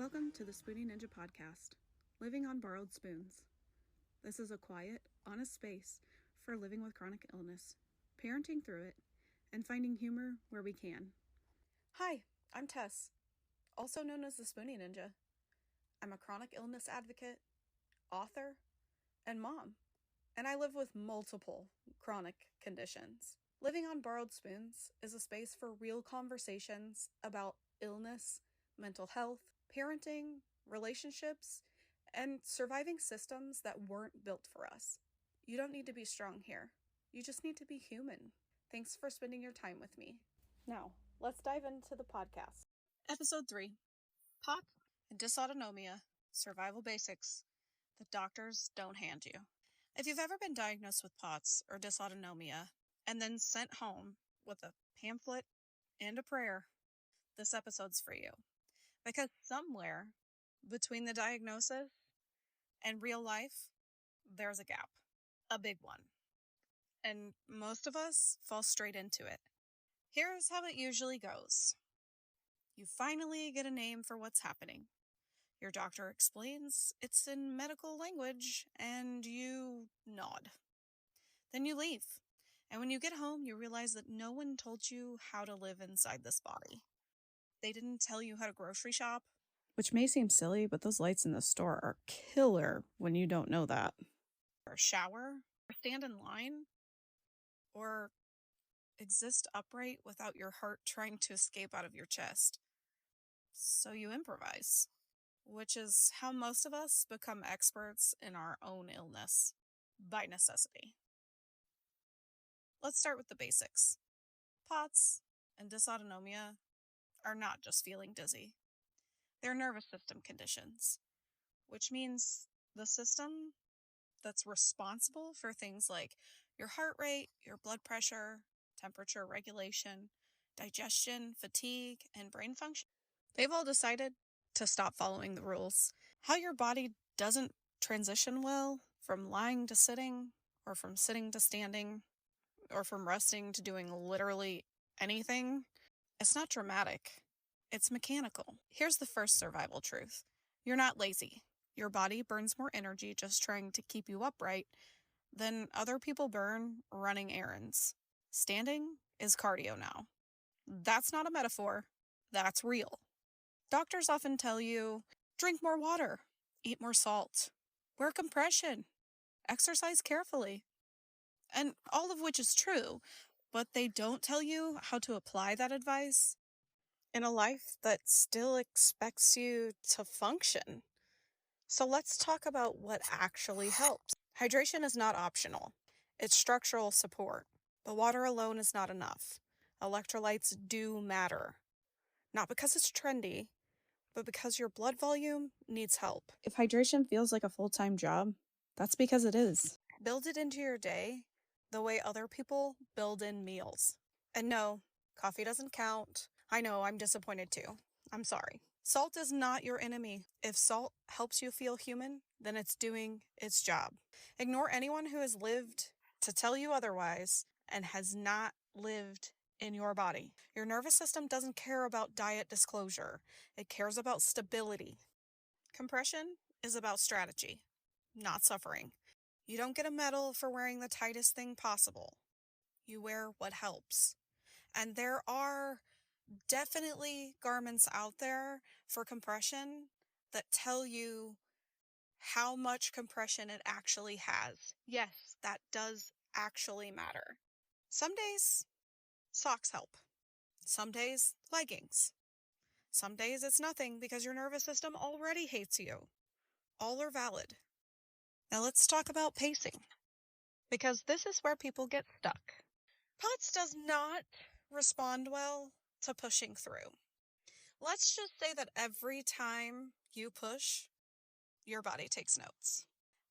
Welcome to the SpoonieNinja podcast, Living on Borrowed Spoons. This is a quiet, honest space for living with chronic illness, parenting through it, and finding humor where we can. Hi, I'm Tess, also known as the SpoonieNinja. I'm a chronic illness advocate, author, and mom, and I live with multiple chronic conditions. Living on Borrowed Spoons is a space for real conversations about illness, mental health, parenting, relationships, and surviving systems that weren't built for us. You don't need to be strong here. You just need to be human. Thanks for spending your time with me. Now, let's dive into the podcast. Episode 3, POTS and Dysautonomia, Survival Basics that doctors don't hand you. If you've ever been diagnosed with POTS or dysautonomia and then sent home with a pamphlet and a prayer, this episode's for you. Because somewhere between the diagnosis and real life, there's a gap, a big one. And most of us fall straight into it. Here's how it usually goes. You finally get a name for what's happening. Your doctor explains it's in medical language, and you nod. Then you leave. And when you get home, you realize that no one told you how to live inside this body. They didn't tell you how to grocery shop. Which may seem silly, but those lights in the store are killer when you don't know that. Or shower, or stand in line, or exist upright without your heart trying to escape out of your chest. So you improvise, which is how most of us become experts in our own illness, by necessity. Let's start with the basics. POTS and dysautonomia are not just feeling dizzy. They're nervous system conditions, which means the system that's responsible for things like your heart rate, your blood pressure, temperature regulation, digestion, fatigue, and brain function. They've all decided to stop following the rules. How your body doesn't transition well from lying to sitting, or from sitting to standing, or from resting to doing literally anything, it's not dramatic. It's mechanical. Here's the first survival truth. You're not lazy. Your body burns more energy just trying to keep you upright than other people burn running errands. Standing is cardio now. That's not a metaphor. That's real. Doctors often tell you, drink more water, eat more salt, wear compression, exercise carefully. And all of which is true, but they don't tell you how to apply that advice in a life that still expects you to function. So let's talk about what actually helps. Hydration is not optional. It's structural support. But water alone is not enough. Electrolytes do matter. Not because it's trendy, but because your blood volume needs help. If hydration feels like a full-time job, that's because it is. Build it into your day the way other people build in meals. And no, coffee doesn't count. I know, I'm disappointed too. I'm sorry. Salt is not your enemy. If salt helps you feel human, then it's doing its job. Ignore anyone who has lived to tell you otherwise and has not lived in your body. Your nervous system doesn't care about diet disclosure. It cares about stability. Compression is about strategy, not suffering. You don't get a medal for wearing the tightest thing possible. You wear what helps. And there are definitely garments out there for compression that tell you how much compression it actually has. Yes, that does actually matter. Some days, socks help. Some days, leggings. Some days it's nothing because your nervous system already hates you. All are valid. Now let's talk about pacing, because this is where people get stuck. POTS does not respond well to pushing through. Let's just say that every time you push, your body takes notes,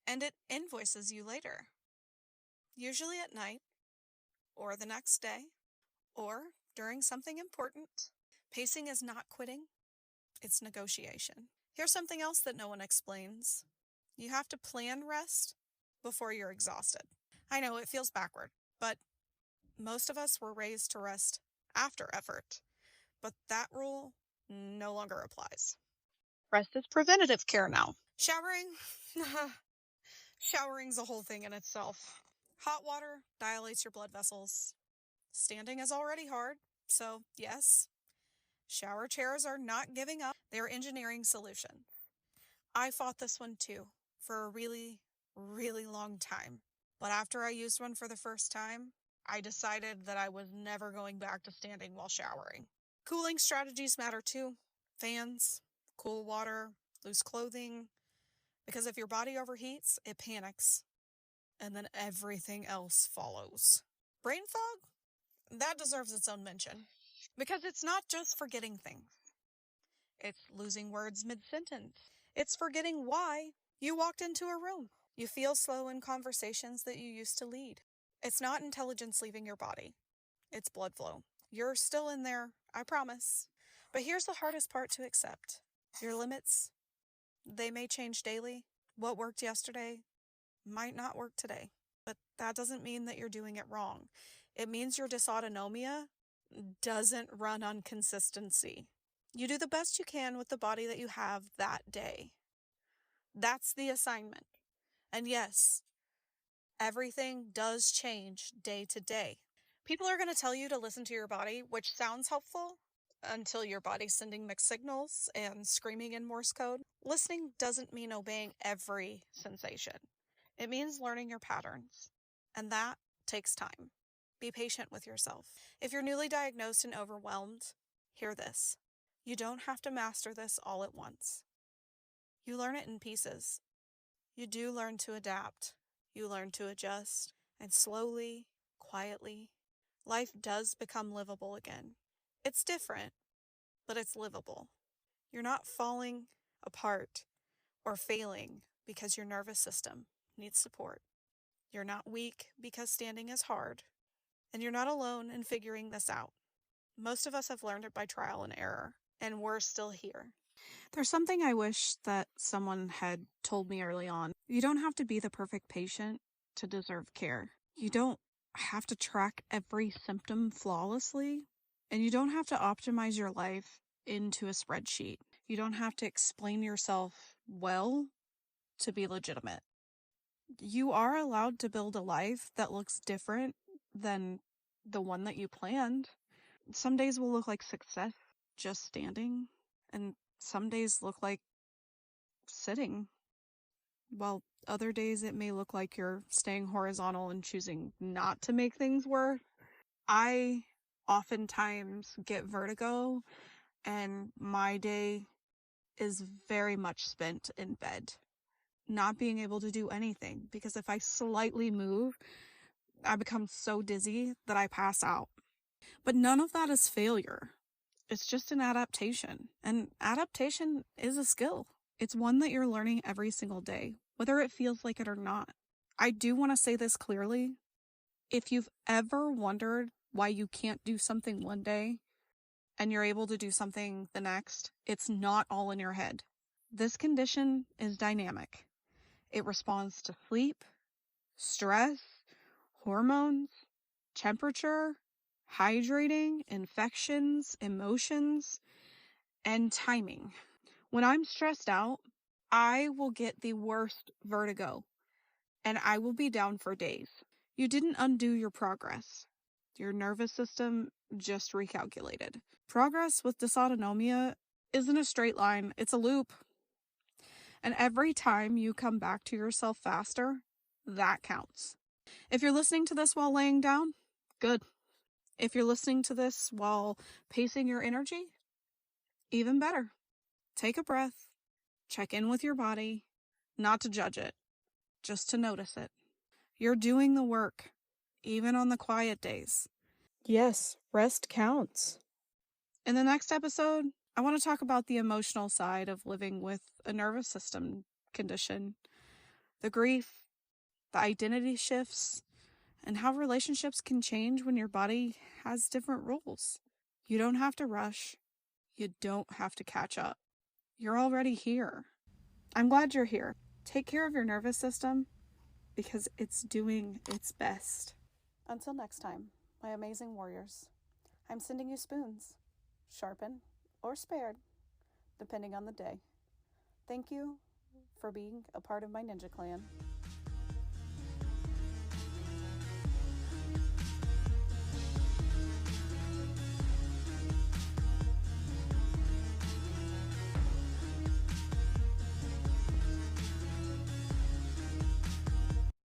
and it invoices you later, usually at night, or the next day, or during something important. Pacing is not quitting, it's negotiation. Here's something else that no one explains. You have to plan rest before you're exhausted. I know it feels backward, but most of us were raised to rest after effort, but that rule no longer applies. Rest is preventative care now. Showering? Showering's a whole thing in itself. Hot water dilates your blood vessels. Standing is already hard, so yes, shower chairs are not giving up. They're engineering solutions. I fought this one too for a really, really long time. But after I used one for the first time, I decided that I was never going back to standing while showering. Cooling strategies matter too. Fans, cool water, loose clothing. Because if your body overheats, it panics. And then everything else follows. Brain fog? That deserves its own mention. Because it's not just forgetting things. It's losing words mid-sentence. It's forgetting why you walked into a room. You feel slow in conversations that you used to lead. It's not intelligence leaving your body. It's blood flow. You're still in there, I promise. But here's the hardest part to accept. Your limits, they may change daily. What worked yesterday might not work today. But that doesn't mean that you're doing it wrong. It means your dysautonomia doesn't run on consistency. You do the best you can with the body that you have that day. That's the assignment. And yes, everything does change day to day. People are going to tell you to listen to your body, which sounds helpful until your body's sending mixed signals and screaming in Morse code. Listening doesn't mean obeying every sensation. It means learning your patterns. And that takes time. Be patient with yourself. If you're newly diagnosed and overwhelmed, hear this. You don't have to master this all at once. You learn it in pieces. You do learn to adapt. You learn to adjust. And slowly, quietly, life does become livable again. It's different, but it's livable. You're not falling apart or failing because your nervous system needs support. You're not weak because standing is hard. And you're not alone in figuring this out. Most of us have learned it by trial and error, and we're still here. There's something I wish that someone had told me early on. You don't have to be the perfect patient to deserve care. You don't have to track every symptom flawlessly, and you don't have to optimize your life into a spreadsheet. You don't have to explain yourself well to be legitimate. You are allowed to build a life that looks different than the one that you planned. Some days will look like success just standing, and some days look like sitting, while other days it may look like you're staying horizontal and choosing not to make things worse. I oftentimes get vertigo, and my day is very much spent in bed, not being able to do anything, because if I slightly move, I become so dizzy that I pass out. But none of that is failure. It's just an adaptation. And adaptation is a skill. It's one that you're learning every single day, whether it feels like it or not. I do want to say this clearly. If you've ever wondered why you can't do something one day and you're able to do something the next, it's not all in your head. This condition is dynamic. It responds to sleep, stress, hormones, temperature, hydrating, infections, emotions, and timing. When I'm stressed out, I will get the worst vertigo, and I will be down for days. You didn't undo your progress. Your nervous system just recalculated. Progress with dysautonomia isn't a straight line, it's a loop. And every time you come back to yourself faster, that counts. If you're listening to this while laying down, good. If you're listening to this while pacing your energy, even better. Take a breath, check in with your body, not to judge it, just to notice it. You're doing the work, even on the quiet days. Yes, rest counts. In the next episode, I want to talk about the emotional side of living with a nervous system condition, the grief, the identity shifts, and how relationships can change when your body has different rules. You don't have to rush. You don't have to catch up. You're already here. I'm glad you're here. Take care of your nervous system because it's doing its best. Until next time, my amazing warriors, I'm sending you spoons, sharpened or spared, depending on the day. Thank you for being a part of my ninja clan.